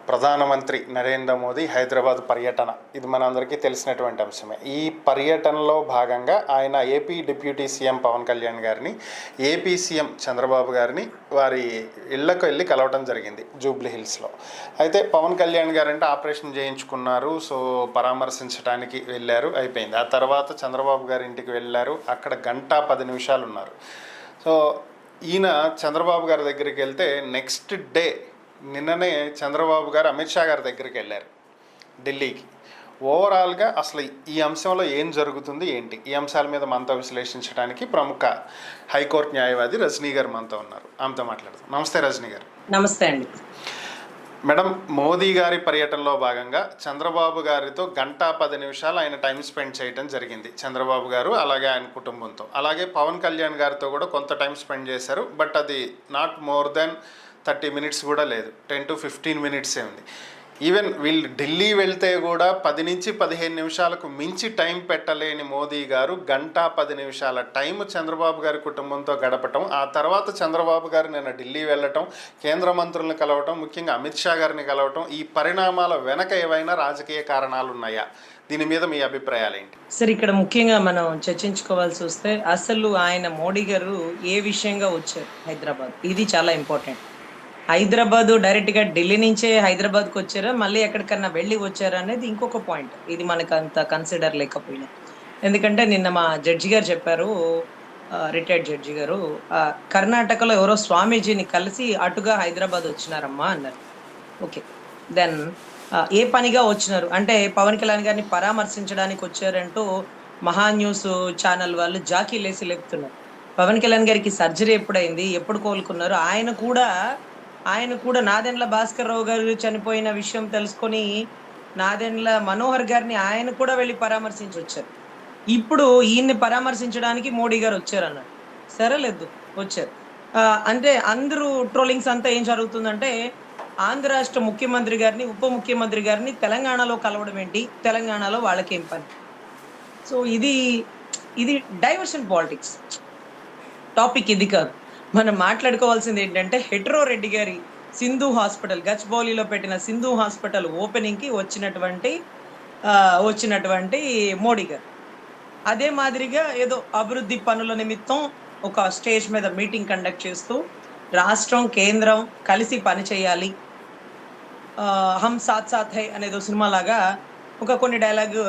ప్రధానమంత్రి నరేంద్ర మోదీ హైదరాబాద్ పర్యటన ఇది మనందరికీ తెలిసినటువంటి అంశమే. ఈ పర్యటనలో భాగంగా ఆయన AP deputy CM Pawan Kalyan గారిని, ఏపీ సీఎం చంద్రబాబు గారిని వారి ఇళ్లకు వెళ్ళి కలవటం జరిగింది జూబ్లీ హిల్స్లో. అయితే పవన్ కళ్యాణ్ గారంటే ఆపరేషన్ చేయించుకున్నారు, సో పరామర్శించడానికి వెళ్ళారు, అయిపోయింది. ఆ తర్వాత చంద్రబాబు గారి ఇంటికి వెళ్ళారు, అక్కడ 1:10 ఉన్నారు. సో ఈయన చంద్రబాబు గారి దగ్గరికి వెళ్తే నెక్స్ట్ డే నిన్ననే చంద్రబాబు గారు అమిత్ షా గారి దగ్గరికి వెళ్ళారు ఢిల్లీకి. ఓవరాల్గా అసలు ఈ అంశంలో ఏం జరుగుతుంది ఏంటి, ఈ అంశాల మీద మనతో విశ్లేషించడానికి ప్రముఖ హైకోర్టు న్యాయవాది రజనీ గారు మనతో ఉన్నారు. ఆమెతో మాట్లాడదాం. నమస్తే రజనీ గారు. నమస్తే అండి. మేడం, మోదీ గారి పర్యటనలో భాగంగా చంద్రబాబు గారితో 1:10 ఆయన టైం స్పెండ్ చేయడం జరిగింది. చంద్రబాబు గారు అలాగే ఆయన కుటుంబంతో, అలాగే పవన్ కళ్యాణ్ గారితో కూడా కొంత టైం స్పెండ్ చేశారు. బట్ అది నాట్ మోర్ దెన్ 30 minutes కూడా లేదు, 10 to 15 minutes ఉంది. ఈవెన్ వీళ్ళు ఢిల్లీ వెళ్తే కూడా 10 నుంచి 15 నిమిషాలకు మించి టైం పెట్టలేని మోదీ గారు 1:10 టైం చంద్రబాబు గారి కుటుంబంతో గడపటం, ఆ తర్వాత చంద్రబాబు గారు నిన్న ఢిల్లీ వెళ్ళటం, కేంద్ర మంత్రులను కలవటం, ముఖ్యంగా అమిత్ షా గారిని కలవటం, ఈ పరిణామాల వెనక ఏవైనా రాజకీయ కారణాలు ఉన్నాయా? దీని మీద మీ అభిప్రాయాలు ఏంటి? సార్, ఇక్కడ ముఖ్యంగా మనం చర్చించుకోవాల్సి వస్తే అసలు ఆయన మోడీ గారు ఏ విషయంగా వచ్చారు హైదరాబాద్, ఇది చాలా ఇంపార్టెంట్. హైదరాబాద్ డైరెక్ట్గా ఢిల్లీ నుంచే హైదరాబాద్కి వచ్చారా, మళ్ళీ ఎక్కడికన్నా వెళ్ళి వచ్చారా అనేది ఇంకొక పాయింట్. ఇది మనకు అంత కన్సిడర్ లేకపోయినా, ఎందుకంటే నిన్న మా జడ్జి గారు చెప్పారు, రిటైర్డ్ జడ్జి గారు, కర్ణాటకలో ఎవరో స్వామీజీని కలిసి అటుగా హైదరాబాద్ వచ్చినారమ్మా అన్నారు. ఓకే, దెన్ ఏ పనిగా వచ్చినారు అంటే పవన్ కళ్యాణ్ గారిని పరామర్శించడానికి వచ్చారంటూ మహా న్యూస్ ఛానల్ వాళ్ళు జాకీ లేసి లేపుతున్నారు. పవన్ కళ్యాణ్ గారికి సర్జరీ ఎప్పుడైంది, ఎప్పుడు కోలుకున్నారు, ఆయన కూడా నాదెండ్ల భాస్కర్ రావు గారు చనిపోయిన విషయం తెలుసుకొని నాదెండ్ల మనోహర్ గారిని ఆయన కూడా వెళ్ళి పరామర్శించి వచ్చారు. ఇప్పుడు ఈయన్ని పరామర్శించడానికి మోడీ గారు వచ్చారన్నారు. సరేలేదు, వచ్చారు. అంటే అందరూ ట్రోలింగ్స్ అంతా ఏం జరుగుతుందంటే ఆంధ్ర రాష్ట్ర ముఖ్యమంత్రి గారిని, ఉప ముఖ్యమంత్రి గారిని తెలంగాణలో కలవడం ఏంటి, తెలంగాణలో వాళ్ళకేం పని. సో ఇది డైవర్షన్ పాలిటిక్స్. టాపిక్ ఇది కాదు. మనం మాట్లాడుకోవాల్సింది ఏంటంటే హెట్రో రెడ్డి గారి సింధు హాస్పిటల్, గచ్చిబౌలిలో పెట్టిన సింధు హాస్పిటల్ ఓపెనింగ్కి వచ్చినటువంటి మోడీ గారు అదే మాదిరిగా ఏదో అభివృద్ధి పనుల నిమిత్తం ఒక స్టేజ్ మీద మీటింగ్ కండక్ట్ చేస్తూ రాష్ట్రం కేంద్రం కలిసి పనిచేయాలి, హమ్ సాత్ సాత్ హై అనేదో సినిమా లాగా కొన్ని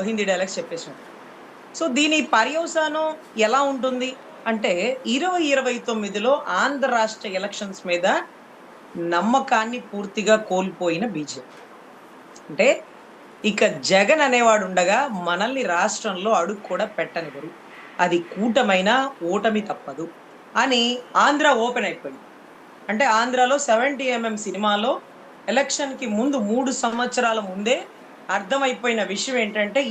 హిందీ డైలాగ్స్ చెప్పేసాడు. సో దీని పర్యవసానం ఎలా ఉంటుంది అంటే 2029లో ఆంధ్ర రాష్ట్ర ఎలక్షన్స్ మీద నమ్మకాన్ని పూర్తిగా కోల్పోయిన బీజేపీ, అంటే ఇక జగన్ అనేవాడు ఉండగా మనల్ని రాష్ట్రంలో అడుగు కూడా పెట్టనివ్వరు, అది కూటమైనా ఓటమి తప్పదు అని ఆంధ్ర ఓపెన్ అయిపోయింది. అంటే ఆంధ్రాలో 70mm సినిమాలో ఎలక్షన్కి ముందు 3 సంవత్సరాల ముందే అర్థమైపోయిన విషయం ఏంటంటే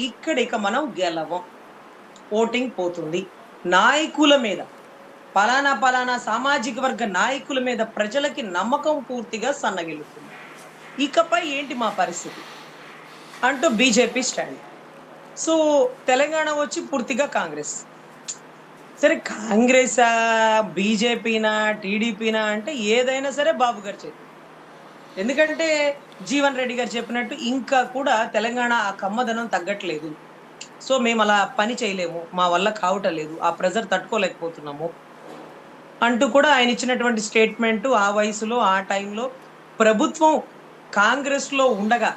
ఇక మనం గెలవం, ఓటింగ్ పోతుంది, నాయకుల మీద పలానా సామాజిక వర్గ నాయకుల మీద ప్రజలకి నమ్మకం పూర్తిగా సన్నగిలుతుంది, ఇకపై ఏంటి మా పరిస్థితి అంటూ బీజేపీ స్టాండ్. సో తెలంగాణ వచ్చి పూర్తిగా కాంగ్రెస్. సరే, కాంగ్రెసా బీజేపీనా టీడీపీనా అంటే ఏదైనా సరే బాబు గారు చెప్పి, ఎందుకంటే జీవన్ రెడ్డి గారు చెప్పినట్టు ఇంకా కూడా తెలంగాణ ఆ కమ్మదనం తగ్గట్లేదు. సో మేము అలా పని చేయలేము, మా వల్ల కావటం లేదు, ఆ ప్రెజర్ తట్టుకోలేకపోతున్నాము అంటూ కూడా ఆయన ఇచ్చినటువంటి స్టేట్మెంటు. ఆ వయసులో ఆ టైంలో ప్రభుత్వం కాంగ్రెస్లో ఉండగా,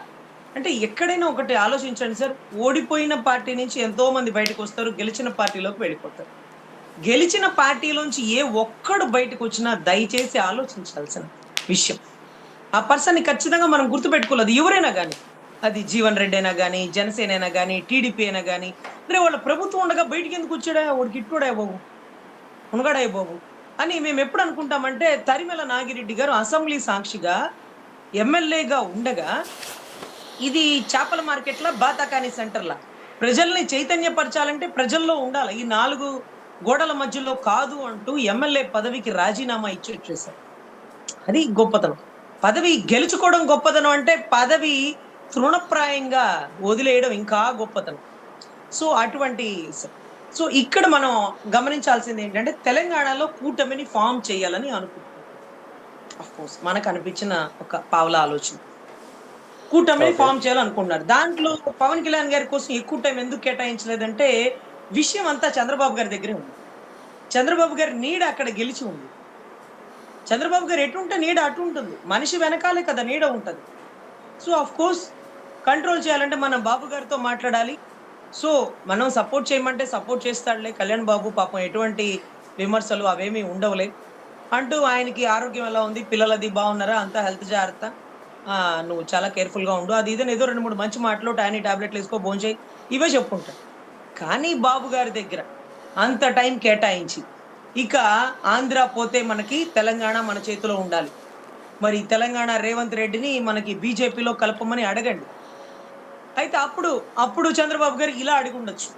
అంటే ఎక్కడైనా ఒకటి ఆలోచించండి సార్, ఓడిపోయిన పార్టీ నుంచి ఎంతో మంది బయటకు వస్తారు, గెలిచిన పార్టీలోకి వెళ్ళిపోతారు. గెలిచిన పార్టీలోంచి ఏ ఒక్కడు బయటకు వచ్చినా దయచేసి ఆలోచించాల్సిన విషయం. ఆ పర్సన్ని ఖచ్చితంగా మనం గుర్తుపెట్టుకోలేదు, ఎవరైనా కానీ, అది జీవన్ రెడ్డి అయినా కానీ, జనసేన అయినా కానీ, టీడీపీ అయినా కానీ, రే వాళ్ళ ప్రభుత్వం ఉండగా బయటికి ఎందుకు వచ్చాడా, వాడికి ఇట్టుడా బాబు, ఉనగాడా బాబు అని మేము ఎప్పుడు అనుకుంటామంటే, తరిమెల నాగిరెడ్డి గారు అసెంబ్లీ సాక్షిగా ఎమ్మెల్యేగా ఉండగా ఇది చేపల మార్కెట్లా బాతాకాని సెంటర్లా ప్రజల్ని చైతన్యపరచాలంటే ప్రజల్లో ఉండాలి, ఈ 4 గోడల మధ్యలో కాదు అంటూ ఎమ్మెల్యే పదవికి రాజీనామా ఇచ్చేసారు. అది గొప్పతనం. పదవి గెలుచుకోవడం గొప్పతనం అంటే పదవి తృణప్రాయంగా వదిలేయడం ఇంకా గొప్పతనం. సో ఇక్కడ మనం గమనించాల్సింది ఏంటంటే తెలంగాణలో కూటమిని ఫామ్ చేయాలని అనుకుంటున్నాం. అఫ్ కోర్స్ మనకు అనిపించిన ఒక పావుల ఆలోచన. కూటమిని ఓకే. ఫామ్ చేయాలనుకుంటున్నారు. దాంట్లో పవన్ కళ్యాణ్ గారి కోసం ఎక్కువ టైం ఎందుకు కేటాయించలేదంటే, విషయం అంతా చంద్రబాబు గారి దగ్గరే ఉంది. చంద్రబాబు గారి నీడ అక్కడ గెలిచి ఉంది. చంద్రబాబు గారు ఎటుంటే నీడ అటు ఉంటుంది. మనిషి వెనకాలే కదా నీడ ఉంటది. సో ఆఫ్ కోర్స్ కంట్రోల్ చేయాలంటే మనం బాబు గారితో మాట్లాడాలి. సో మనం సపోర్ట్ చేయమంటే సపోర్ట్ చేస్తాడులే కళ్యాణ్ బాబు, పాపం ఎటువంటి విమర్శలు అవేమీ ఉండవులే అంటూ ఆయనకి ఆరోగ్యం ఎలా ఉంది, పిల్లలది బాగున్నారా, అంతా హెల్త్ జాగ్రత్త, నువ్వు చాలా కేర్ఫుల్ గా ఉండు, అది ఇదని ఏదో 2, 3 మంచి మాటలు, టానిక్ టాబ్లెట్లు వేసుకో, భోంచేయి, ఇవే చెప్పుకుంటాడు. కానీ బాబు గారి దగ్గర అంత టైం కేటాయించి ఇక ఆంధ్ర పోతే మనకి తెలంగాణ మన చేతిలో ఉండాలి. మరి తెలంగాణ రేవంత్ రెడ్డిని మనకి బీజేపీలో కలపమని అడగండి. అయితే అప్పుడు చంద్రబాబు గారు ఇలా అడిగుండొచ్చు.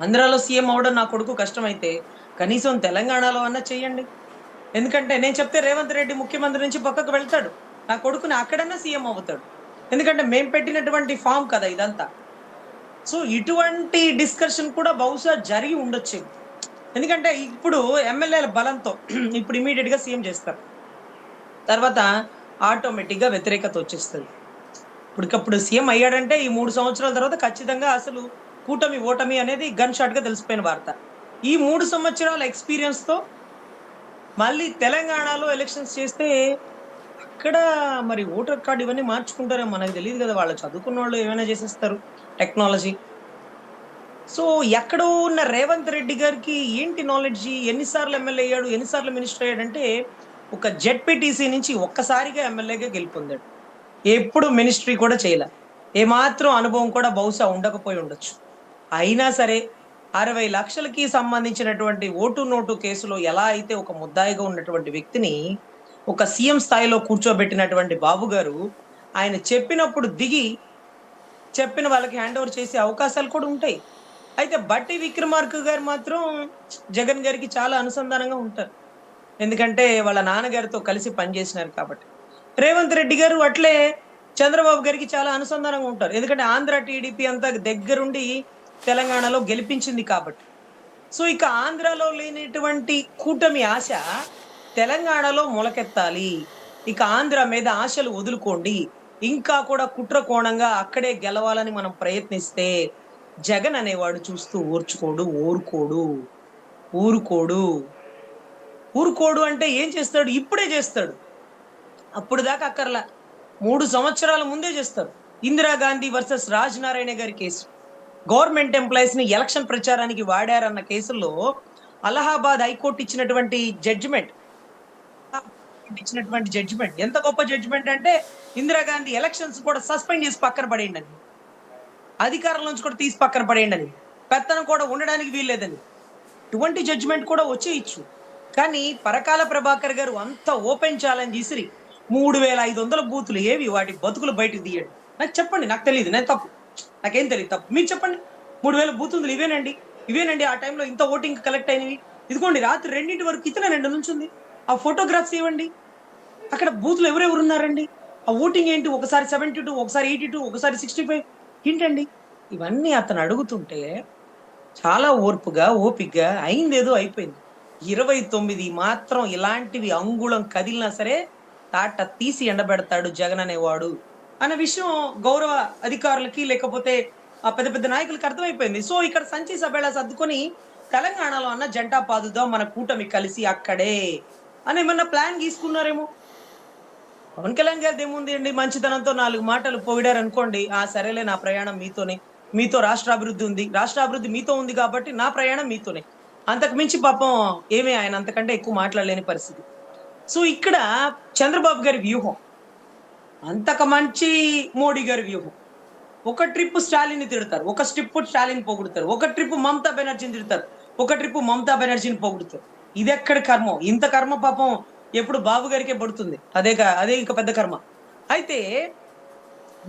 ఆంధ్రాలో సీఎం అవ్వడం నా కొడుకు కష్టమైతే కనీసం తెలంగాణలో అన్నా చెయ్యండి. ఎందుకంటే నేను చెప్తే రేవంత్ రెడ్డి ముఖ్యమంత్రి నుంచి పక్కకు వెళ్తాడు. నా కొడుకుని అక్కడన్నా సీఎం అవుతాడు. ఎందుకంటే మేం పెట్టినటువంటి ఫామ్ కదా ఇదంతా. సో ఇటువంటి డిస్కషన్ కూడా బహుశా జరిగి ఉండొచ్చు. ఎందుకంటే ఇప్పుడు ఎమ్మెల్యేల బలంతో ఇప్పుడు ఇమీడియట్ గా సీఎం చేస్తారు. తర్వాత ఆటోమేటిక్ గా వ్యతిరేకత వచ్చేస్తుంది. ఇప్పటికప్పుడు సీఎం అయ్యాడంటే ఈ 3 సంవత్సరాల తర్వాత ఖచ్చితంగా అసలు కూటమి ఓటమి అనేది గన్ షాట్ గా తెలిసిపోయిన వార్త. ఈ 3 సంవత్సరాల ఎక్స్పీరియన్స్ తో మళ్ళీ తెలంగాణలో ఎలక్షన్స్ చేస్తే అక్కడ మరి ఓటర్ కార్డ్ ఇవన్నీ మార్చుకుంటారో మనకు తెలియదు కదా. వాళ్ళు చదువుకున్న వాళ్ళు ఏమైనా చేసేస్తారు టెక్నాలజీ. సో ఎక్కడో ఉన్న రేవంత్ రెడ్డి గారికి ఏంటి నాలెడ్జి, ఎన్నిసార్లు ఎమ్మెల్యే అయ్యాడు, ఎన్నిసార్లు మినిస్టర్ అయ్యాడంటే ఒక జెడ్పీటీసీ నుంచి ఒక్కసారిగా ఎమ్మెల్యేగా గెలుపొందాడు. ఎప్పుడు మినిస్ట్రీ కూడా చేయలే. ఏమాత్రం అనుభవం కూడా బహుశా ఉండకపోయి ఉండొచ్చు. అయినా సరే 60 లక్షలకి సంబంధించినటువంటి ఓటు నోటు కేసులో ఎలా అయితే ఒక ముద్దాయిగా ఉన్నటువంటి వ్యక్తిని ఒక సీఎం స్థాయిలో కూర్చోబెట్టినటువంటి బాబు గారు ఆయన చెప్పినప్పుడు దిగి చెప్పిన వాళ్ళకి హ్యాండ్ ఓవర్ చేసే అవకాశాలు కూడా ఉంటాయి. అయితే బట్టి విక్రమార్క గారు మాత్రం జగన్ గారికి చాలా అనుసంధానంగా ఉంటారు. ఎందుకంటే వాళ్ళ నాన్నగారితో కలిసి పనిచేసినారు కాబట్టి. రేవంత్ రెడ్డి గారు అట్లే చంద్రబాబు గారికి చాలా అనుసంధానంగా ఉంటారు. ఎందుకంటే ఆంధ్ర టీడీపీ అంతా దగ్గరుండి తెలంగాణలో గెలిపించింది కాబట్టి. సో ఇక ఆంధ్రాలో లేనటువంటి కూటమి ఆశ తెలంగాణలో మొలకెత్తాలి. ఇక ఆంధ్ర మీద ఆశలు వదులుకోండి. ఇంకా కూడా కుట్ర కోణంగా అక్కడే గెలవాలని మనం ప్రయత్నిస్తే జగన్ అనేవాడు చూస్తూ ఊరుకోడు. ఊరుకోడు అంటే ఏం చేస్తాడు? ఇప్పుడే చేస్తాడు. అప్పుడు దాకా అక్కర్లా. 3 సంవత్సరాల ముందే చేస్తారు. ఇందిరాగాంధీ వర్సెస్ రాజ్ నారాయణ గారి కేసు. గవర్నమెంట్ ఎంప్లాయీస్ ని ఎలక్షన్ ప్రచారానికి వాడారన్న కేసుల్లో అలహాబాద్ హైకోర్టు ఇచ్చినటువంటి జడ్జిమెంట్ ఎంత గొప్ప జడ్జిమెంట్ అంటే ఇందిరాగాంధీ ఎలక్షన్స్ కూడా సస్పెండ్ చేసి పక్కన పడేయండి అని, అధికారం నుంచి కూడా తీసి పక్కన పడేయండి అని, పెత్తనం కూడా ఉండడానికి వీల్లేదని. ఇటువంటి జడ్జిమెంట్ కూడా వచ్చేయచ్చు. కానీ పరకాల ప్రభాకర్ గారు అంత ఓపెన్ ఛాలెంజ్ ఇసిరి 3500 బూతులు ఏవి వాటి బతుకులు బయటకు తీయండి. నాకు చెప్పండి, నాకు తెలియదు, నేను తప్పు, నాకేం తెలియదు తప్పు, మీరు చెప్పండి. 3000 బూతులు ఇవేనండి ఆ టైంలో ఇంత ఓటింగ్ కలెక్ట్ అయినవి. ఇదిగోండి రాత్రి 2 వరకు ఇతనేనండి నుంచింది. ఆ ఫోటోగ్రాఫ్స్ ఇవ్వండి. అక్కడ బూతులు ఎవరెవరు ఉన్నారండి, ఆ ఓటింగ్ ఏంటి, ఒకసారి 72, ఒకసారి 82, ఒకసారి 65 ఏంటండి. ఇవన్నీ అతను అడుగుతుంటే చాలా ఓర్పుగా ఓపిగ్గా అయిందేదో అయిపోయింది. 29 మాత్రం ఇలాంటివి అంగుళం కదిలినా సరే తాట తీసి ఎండబెడతాడు జగన్ అనేవాడు అన్న విషయం గౌరవ అధికారులకి లేకపోతే ఆ పెద్ద పెద్ద నాయకులకి అర్థమైపోయింది. సో ఇక్కడ సంచి సభేళ సర్దుకొని తెలంగాణలో అన్న జంటా పాదుదాం, మన కూటమి కలిసి అక్కడే అని ఏమన్నా ప్లాన్ గీసుకున్నారేమో. పవన్ కళ్యాణ్ గారిది ఏముంది అండి, మంచితనంతో 4 మాటలు పొగిడారు అనుకోండి, ఆ సరేలే నా ప్రయాణం మీతోనే, మీతో రాష్ట్ర అభివృద్ధి ఉంది, రాష్ట్ర అభివృద్ధి మీతో ఉంది కాబట్టి నా ప్రయాణం మీతోనే. అంతకు మించి పాపం ఏమీ ఆయన అంతకంటే ఎక్కువ మాట్లాడలేని పరిస్థితి. సో ఇక్కడ చంద్రబాబు గారి వ్యూహం అంతకు మంచి మోడీ గారి వ్యూహం. ఒక ట్రిప్ స్టాలిన్ ని తిడతారు, ఒక స్ట్రిప్ స్టాలిన్ పొగుడుతారు, ఒక ట్రిప్ మమతా బెనర్జీని తిడతారు, ఒక ట్రిప్ మమతా బెనర్జీని పొగుడుతారు. ఇది ఎక్కడ కర్మ? ఇంత కర్మ పాపం ఎప్పుడు బాబు గారికే పడుతుంది. అదే ఇంకా పెద్ద కర్మ. అయితే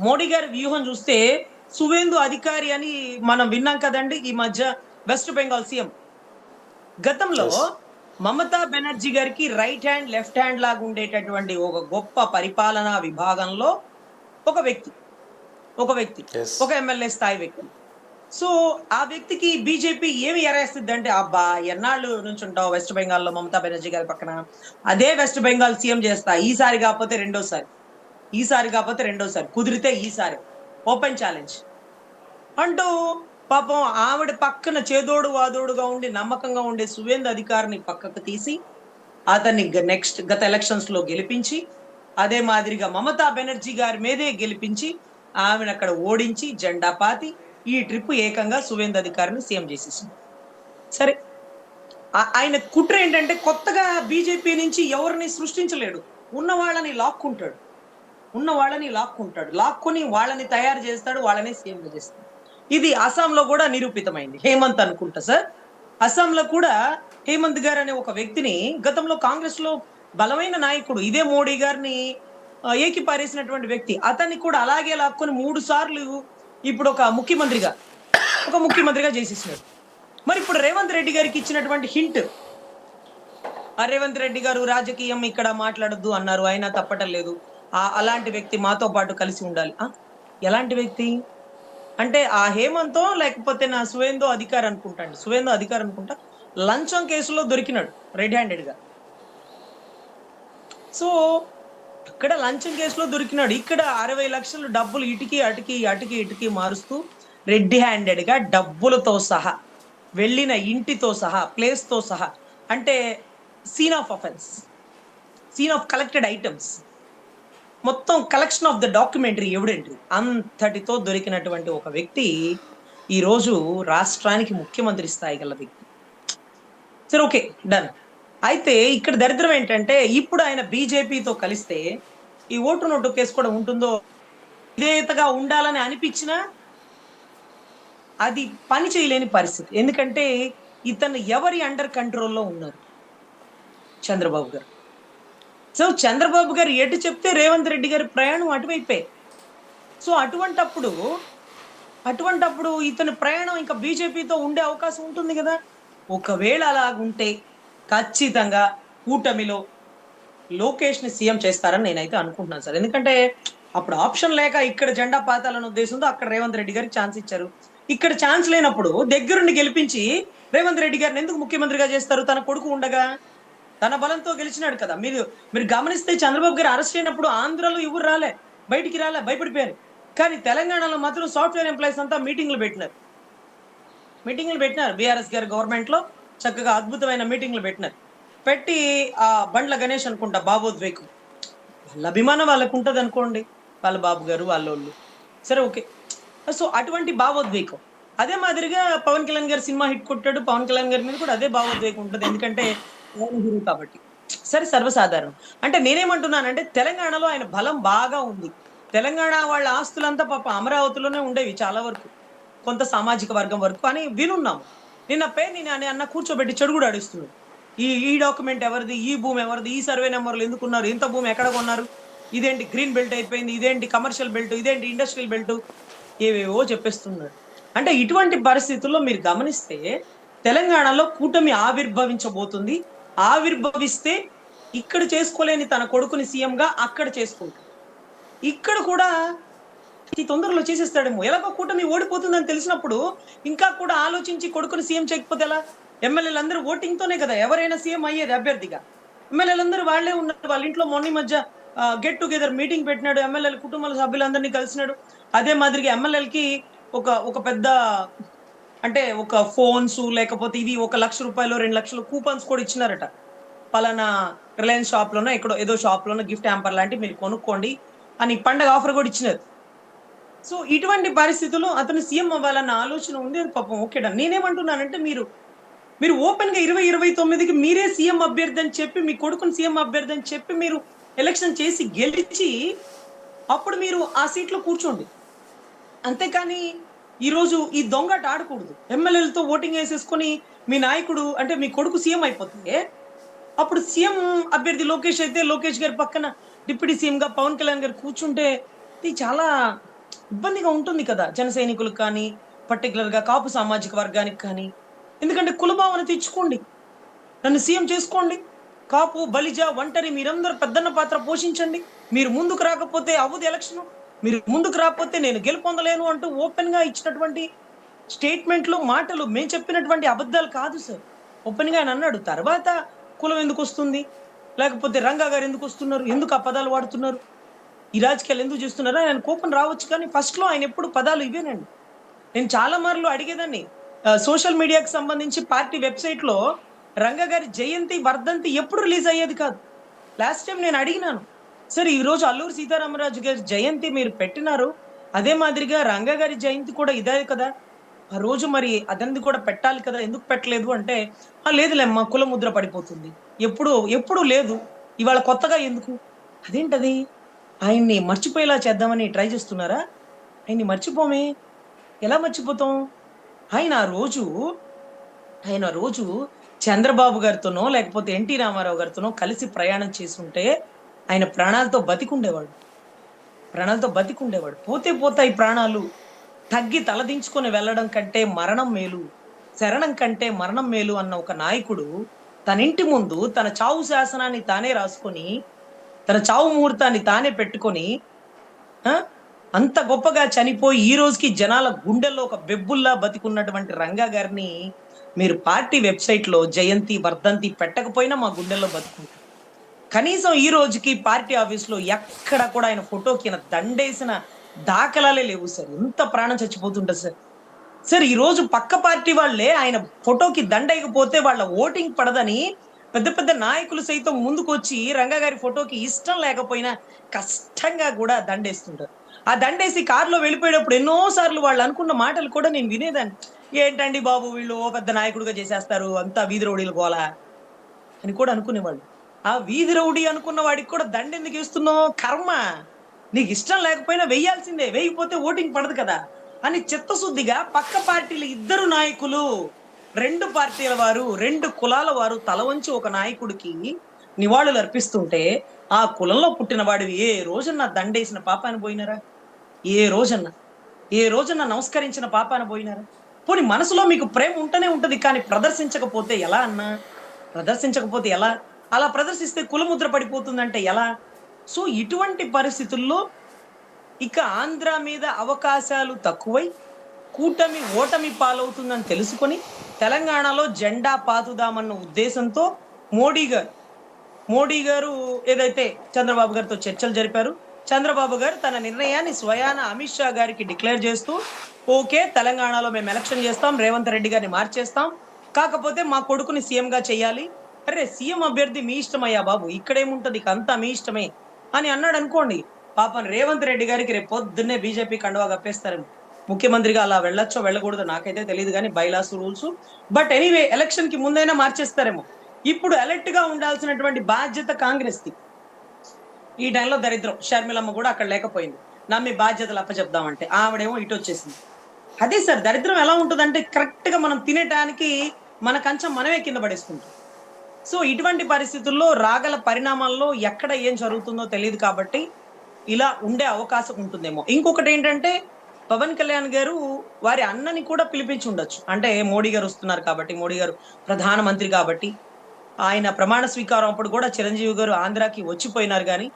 మోడీ గారి వ్యూహం చూస్తే సువేందు అధికారి అని మనం విన్నాం కదండి ఈ మధ్య, వెస్ట్ బెంగాల్ సీఎం. గతంలో మమతా బెనర్జీ గారికి రైట్ హ్యాండ్ లెఫ్ట్ హ్యాండ్ లాగా ఉండేటటువంటి ఒక గొప్ప పరిపాలనా విభాగంలో ఒక వ్యక్తి ఒక ఎమ్మెల్యే స్థాయి వ్యక్తి. సో ఆ వ్యక్తికి బీజేపీ ఏమి ఎరేస్తుంది అంటే, అబ్బా ఎన్నాళ్ళు నుంచి ఉంటావు వెస్ట్ బెంగాల్లో మమతా బెనర్జీ గారి పక్కన, అదే వెస్ట్ బెంగాల్ సీఎం చేస్తా, ఈసారి కాకపోతే రెండోసారి. ఈసారి కాకపోతే రెండోసారి, కుదిరితే ఈసారి ఓపెన్ ఛాలెంజ్ అంటూ పాపం ఆవిడ పక్కన చేదోడు వాదోడుగా ఉండి నమ్మకంగా ఉండే సువేంద్ర అధికారిని పక్కకు తీసి అతన్ని నెక్స్ట్ గత ఎలక్షన్స్ లో గెలిపించి, అదే మాదిరిగా మమతా బెనర్జీ గారి మీదే గెలిపించి ఆమెను అక్కడ ఓడించి జెండా పాతి ఈ ట్రిప్ ఏకంగా సువేంద్ర అధికారిని సీఎం చేసేసింది. సరే, ఆయన కుట్ర ఏంటంటే కొత్తగా బీజేపీ నుంచి ఎవరిని సృష్టించలేడు, ఉన్న వాళ్ళని లాక్కొని వాళ్ళని తయారు చేస్తాడు, వాళ్ళని సీఎం చేస్తాడు. ఇది అస్సాంలో కూడా నిరూపితమైంది. హేమంత్ అనుకుంటా సార్, అస్సాంలో కూడా హేమంత్ గారు అనే ఒక వ్యక్తిని గతంలో కాంగ్రెస్ లో బలమైన నాయకుడు, ఇదే మోడీ గారిని ఏకిపారేసినటువంటి వ్యక్తి, అతన్ని కూడా అలాగే లాక్కొని 3 సార్లు ఇప్పుడు ఒక ముఖ్యమంత్రిగా చేసేసినాడు. మరి ఇప్పుడు రేవంత్ రెడ్డి గారికి ఇచ్చినటువంటి హింట్, రేవంత్ రెడ్డి గారు రాజకీయం ఇక్కడ మాట్లాడొద్దు అన్నారు, అయినా తప్పటం లేదు, అలాంటి వ్యక్తి మాతో పాటు కలిసి ఉండాలి. ఎలాంటి వ్యక్తి అంటే ఆ హేమంతో లేకపోతే నా సువేందో అధికారి అనుకుంటా, లంచం కేసులో దొరికినాడు రెడ్ హ్యాండెడ్ గా. సో ఇక్కడ లంచం కేసులో దొరికినాడు, ఇక్కడ 60 లక్షలు డబ్బులు ఇటుకి మారుస్తూ రెడ్ హ్యాండెడ్ గా డబ్బులతో సహా, వెళ్ళిన ఇంటితో సహా, ప్లేస్ తో సహా, అంటే సీన్ ఆఫ్ కలెక్టెడ్ ఐటమ్స్, మొత్తం collection of the documentary evidentiary అంతటితో దొరికినటువంటి ఒక వ్యక్తి ఈరోజు రాష్ట్రానికి ముఖ్యమంత్రి స్థాయి గల వ్యక్తి. సరే, ఓకే, డన్. అయితే ఇక్కడ దరిద్రం ఏంటంటే ఇప్పుడు ఆయన బీజేపీతో కలిస్తే ఈ ఓటు నోటు కేసు కూడా ఉంటుందో, విధేయతగా ఉండాలని అనిపించినా అది పని చేయలేని పరిస్థితి. ఎందుకంటే ఇతను ఎవరి అండర్ కంట్రోల్లో ఉన్నారు? చంద్రబాబు గారు. సో చంద్రబాబు గారు ఎటు చెప్తే రేవంత్ రెడ్డి గారి ప్రయాణం అటువైపే. సో అటువంటప్పుడు ఇతని ప్రయాణం ఇంకా బీజేపీతో ఉండే అవకాశం ఉంటుంది కదా. ఒకవేళ అలాగుంటే ఖచ్చితంగా కూటమిలో లోకేష్ ని సీఎం చేస్తారని నేనైతే అనుకుంటున్నాను సార్. ఎందుకంటే అప్పుడు ఆప్షన్ లేక ఇక్కడ జెండా పాతాలన్న ఉద్దేశంతో అక్కడ రేవంత్ రెడ్డి గారికి ఛాన్స్ ఇచ్చారు. ఇక్కడ ఛాన్స్ లేనప్పుడు దగ్గరుండి గెలిపించి రేవంత్ రెడ్డి గారిని ఎందుకు ముఖ్యమంత్రిగా చేస్తారు? తన కొడుకు ఉండగా తన బలంతో గెలిచినాడు కదా. మీరు గమనిస్తే చంద్రబాబు గారు అరెస్ట్ అయినప్పుడు ఆంధ్రలో ఎవరు బయటికి భయపడిపోయారు. కానీ తెలంగాణలో మాత్రం సాఫ్ట్వేర్ ఎంప్లాయీస్ అంతా మీటింగ్లు పెట్టినారు. బీఆర్ఎస్ గారి గవర్నమెంట్ లో చక్కగా అద్భుతమైన మీటింగ్లు పెట్టి ఆ బండ్ల గణేష్ అనుకుంటా బాబోద్వేకం, వాళ్ళ అభిమానం వాళ్ళకు ఉంటది అనుకోండి, వాళ్ళ బాబు గారు వాళ్ళోళ్ళు, సరే ఓకే. సో అటువంటి భావోద్వేకం. అదే మాదిరిగా పవన్ కళ్యాణ్ గారు సినిమా హిట్ కొట్టాడు, పవన్ కళ్యాణ్ గారి మీద కూడా అదే భావోద్వేకం ఉంటుంది, ఎందుకంటే హీరో కాబట్టి. సరే, సర్వసాధారణం. అంటే నేనేమంటున్నానంటే తెలంగాణలో ఆయన బలం బాగా ఉంది. తెలంగాణ వాళ్ళ ఆస్తులంతా పాప అమరావతిలోనే ఉండేవి చాలా వరకు, కొంత సామాజిక వర్గం వరకు అని వినున్నాము. నిన్న పేరుని అన్న కూర్చోబెట్టి చెడు కూడా అడుస్తున్నాడు. ఈ డాక్యుమెంట్ ఎవరిది, ఈ భూమి ఎవరిది, ఈ సర్వే నెంబర్లు ఎందుకున్నారు, ఇంత భూమి ఎక్కడ కొన్నారు, ఇదేంటి గ్రీన్ బెల్ట్ అయిపోయింది, ఇదేంటి కమర్షియల్ బెల్ట్, ఇదేంటి ఇండస్ట్రియల్ బెల్ట్, ఏవేవో చెప్పేస్తున్నాడు. అంటే ఇటువంటి పరిస్థితుల్లో మీరు గమనిస్తే తెలంగాణలో కూటమి ఆవిర్భవించబోతుంది. ఆవిర్భవిస్తే ఇక్కడ చేసుకోలేని తన కొడుకుని సీఎం గా అక్కడ చేసుకుంటాడు. ఇక్కడ కూడా ఈ తొందరలో చేసేస్తాడేమో. ఎలాగో కూటమి ఓడిపోతుందని తెలిసినప్పుడు ఇంకా కూడా ఆలోచించి కొడుకుని సీఎం చేయకపోతే ఎలా? ఎమ్మెల్యేలందరూ ఓటింగ్ తోనే కదా ఎవరైనా సీఎం అయ్యేది అభ్యర్థిగా. ఎమ్మెల్యేలందరూ వాళ్ళే ఉన్నారు. వాళ్ళ ఇంట్లో మొన్న మధ్య గెట్ టుగెదర్ మీటింగ్ పెట్టినాడు, ఎమ్మెల్యేల కుటుంబాల సభ్యులందరినీ కలిసినాడు. అదే మాదిరిగా ఎమ్మెల్యేలకి ఒక పెద్ద అంటే ఒక ఫోన్స్ లేకపోతే ఇది 1 లక్ష రూపాయలు 2 లక్షలు కూపన్స్ కూడా ఇచ్చినారట. పలానా రిలయన్స్ షాప్ లోనో ఎక్కడో ఏదో షాప్ లోనో గిఫ్ట్ హ్యాంపర్ లాంటివి మీరు కొనుక్కోండి అని పండగ ఆఫర్ కూడా ఇచ్చినారు. సో ఇటువంటి పరిస్థితుల్లో అతను సీఎం అవ్వాలన్న ఆలోచన ఉంది. అది పాపం ఓకేడా. నేనేమంటున్నానంటే మీరు ఓపెన్ గా 2029కి మీరే సీఎం అభ్యర్థి అని చెప్పి, మీ కొడుకుని సీఎం అభ్యర్థి అని చెప్పి మీరు ఎలక్షన్ చేసి గెలిచి అప్పుడు మీరు ఆ సీట్లో కూర్చోండి. అంతేకాని ఈరోజు ఈ దొంగట ఆడకూడదు. ఎమ్మెల్యేలతో ఓటింగ్ వేసేసుకొని మీ నాయకుడు అంటే మీ కొడుకు సీఎం అయిపోతే అప్పుడు సీఎం అభ్యర్థి లోకేష్ అయితే లోకేష్ గారి పక్కన డిప్యూటీ సీఎం గా పవన్ కళ్యాణ్ గారు కూర్చుంటే ఇది చాలా ఇబ్బందిగా ఉంటుంది కదా జన సైనికులకు కానీ, పర్టికులర్ గా కాపు సామాజిక వర్గానికి కానీ. ఎందుకంటే కులభావన తెచ్చుకోండి, నన్ను సీఎం చేసుకోండి, కాపు బలిజ ఒంటరి మీరందరూ పెద్దన్న పాత్ర పోషించండి. మీరు ముందుకు రాకపోతే అవ్వదు ఎలక్షన్, మీరు ముందుకు రాకపోతే నేను గెలుపొందలేను అంటూ ఓపెన్ గా ఇచ్చినటువంటి స్టేట్మెంట్లు మాటలు మేము చెప్పినటువంటి అబద్ధాలు కాదు సార్. ఓపెన్ గా ఆయన అన్నాడు. తర్వాత కులం ఎందుకు వస్తుంది, లేకపోతే రంగా గారు ఎందుకు వస్తున్నారు, ఎందుకు ఆ పదాలు వాడుతున్నారు, ఈ రాజకీయాలు ఎందుకు చేస్తున్నారా? ఆయన కోపం రావచ్చు, కానీ ఫస్ట్ లో ఆయన ఎప్పుడు పదాలు ఇవేనండి. నేను చాలా మార్లు అడిగేదాన్ని, సోషల్ మీడియాకి సంబంధించి పార్టీ వెబ్సైట్ లో రంగ గారి జయంతి వర్ధంతి ఎప్పుడు రిలీజ్ అయ్యేది కాదు. లాస్ట్ టైం నేను అడిగినాను, సార్ ఈ రోజు అల్లూరి సీతారామరాజు గారి జయంతి మీరు పెట్టినారు, అదే మాదిరిగా రంగ గారి జయంతి కూడా ఇదే కదా, ఆ రోజు మరి అదంది కూడా పెట్టాలి కదా, ఎందుకు పెట్టలేదు అంటే, లేదులేమ్మా కుల ముద్ర పడిపోతుంది, ఎప్పుడు ఎప్పుడు లేదు, ఇవాళ కొత్తగా ఎందుకు. అదేంటది? ఆయన్ని మర్చిపోయేలా చేద్దామని ట్రై చేస్తున్నారా? ఆయన్ని మర్చిపోమే, ఎలా మర్చిపోతాం? ఆయన ఆ రోజు ఆయన రోజు చంద్రబాబు గారితోనో లేకపోతే ఎన్టీ రామారావు గారితోనో కలిసి ప్రయాణం చేసుంటే ఆయన ప్రాణాలతో బతికుండేవాడు. పోతే పోతాయి ప్రాణాలు, తగ్గి తలదించుకొని వెళ్ళడం కంటే మరణం మేలు, శరణం కంటే మరణం మేలు అన్న ఒక నాయకుడు తన ఇంటి ముందు తన చావు శాసనాన్ని తానే రాసుకొని, తన చావు ముహూర్తాన్ని తానే పెట్టుకొని, ఆ అంత గొప్పగా చనిపోయి ఈ రోజుకి జనాల గుండెల్లో ఒక బెబ్బుల్లా బతికున్నటువంటి రంగా గారిని మీరు పార్టీ వెబ్సైట్ లో జయంతి వర్ధంతి పెట్టకపోయినా మా గుండెల్లో బతుకుంటారు. కనీసం ఈ రోజుకి పార్టీ ఆఫీస్ లో ఎక్కడ కూడా ఆయన ఫోటోకి ఈయన దండేసిన దాఖలాలే లేవు సార్. ఎంత ప్రాణం చచ్చిపోతుంటది సార్. సార్ ఈ రోజు పక్క పార్టీ వాళ్ళే ఆయన ఫోటోకి దండేయకపోతే వాళ్ళ ఓటింగ్ పడదని పెద్ద పెద్ద నాయకులు సైతం ముందుకొచ్చి రంగా గారి ఫోటోకి ఇష్టం లేకపోయినా కష్టంగా కూడా దండేస్తుంటారు. ఆ దండేసి కారులో వెళ్ళిపోయేటప్పుడు ఎన్నో సార్లు వాళ్ళు అనుకున్న మాటలు కూడా నేను వినేదాన్ని. ఏంటండి బాబు వీళ్ళు ఓ పెద్ద నాయకుడిగా చేసేస్తారు, అంతా వీధి రౌడీలు గోలా అని కూడా అనుకునేవాళ్ళు. ఆ వీధి రౌడీ అనుకున్న వాడికి కూడా దండ ఎందుకు ఇస్తున్నావు? కర్మ, నీకు ఇష్టం లేకపోయినా వెయ్యాల్సిందే, వేయకపోతే ఓటింగ్ పడదు కదా అని చిత్తశుద్ధిగా పక్క పార్టీల ఇద్దరు నాయకులు, రెండు పార్టీల వారు, రెండు కులాల వారు తల వంచి ఒక నాయకుడికి నివాళులు అర్పిస్తుంటే, ఆ కులంలో పుట్టిన వాడివి ఏ రోజున దండేసిన పాపాన పోయినారా? ఏ రోజన్నా ఏ రోజన్నా నమస్కరించిన పాపాన పోయినారా? పోనీ మనసులో మీకు ప్రేమ ఉంటేనే ఉంటది, కానీ ప్రదర్శించకపోతే ఎలా అన్నా? ప్రదర్శించకపోతే ఎలా? అలా ప్రదర్శిస్తే కులముద్ర పడిపోతుందంటే ఎలా? సో ఇటువంటి పరిస్థితుల్లో ఇక ఆంధ్ర మీద అవకాశాలు తక్కువై కూటమి ఓటమి పాలవుతుందని తెలుసుకొని తెలంగాణలో జెండా పాతుదామన్న ఉద్దేశంతో మోడీ గారు మోడీ గారు ఏదైతే చంద్రబాబు గారితో చర్చలు జరిపారు, చంద్రబాబు గారు తన నిర్ణయాన్ని స్వయాన అమిత్ షా గారికి డిక్లేర్ చేస్తూ, ఓకే తెలంగాణలో మేము ఎలక్షన్ చేస్తాం, రేవంత్ రెడ్డి గారిని మార్చేస్తాం, కాకపోతే మా కొడుకుని సీఎం గా చేయాలి. అరే సీఎం అభ్యర్థి మీ ఇష్టమయ్యా బాబు, ఇక్కడేముంటది, ఇక అంతా మీ ఇష్టమే అని అన్నాడు అనుకోండి, పాపం రేవంత్ రెడ్డి గారికి రేపు పొద్దున్నే బీజేపీ కండువా కప్పేస్తారేమో. ముఖ్యమంత్రిగా అలా వెళ్ళొచ్చో వెళ్ళకూడదో నాకైతే తెలియదు, కానీ bylaws rules. But anyway election కి ముందైనా మార్చేస్తారేమో. ఇప్పుడు అలర్ట్ గా ఉండాల్సినటువంటి బాధ్యత కాంగ్రెస్ ది. ఈ టైంలో దరిద్రం షర్మిలమ్మ కూడా అక్కడ లేకపోయింది, నమ్మి బాధ్యతలు అప్పచెప్దామంటే ఆవిడేమో ఇటు వచ్చేసింది. అదే సార్ దరిద్రం ఎలా ఉంటుందంటే, కరెక్ట్ గా మనం తినేటానికి మన కంచం మనమే కింద పడేసుకుంటాం. సో ఇటువంటి పరిస్థితుల్లో రాగల పరిణామాల్లో ఎక్కడ ఏం జరుగుతుందో తెలియదు, కాబట్టి ఇలా ఉండే అవకాశం ఉంటుందేమో. ఇంకొకటి ఏంటంటే, పవన్ కళ్యాణ్ గారు వారి అన్నని కూడా పిలిపించి ఉండొచ్చు. అంటే మోడీ గారు వస్తున్నారు కాబట్టి, మోడీ గారు ప్రధానమంత్రి కాబట్టి, ఆయన ప్రమాణ స్వీకారం అప్పుడు కూడా చిరంజీవి గారు ఆంధ్రాకి వచ్చిపోయినారు. కానీ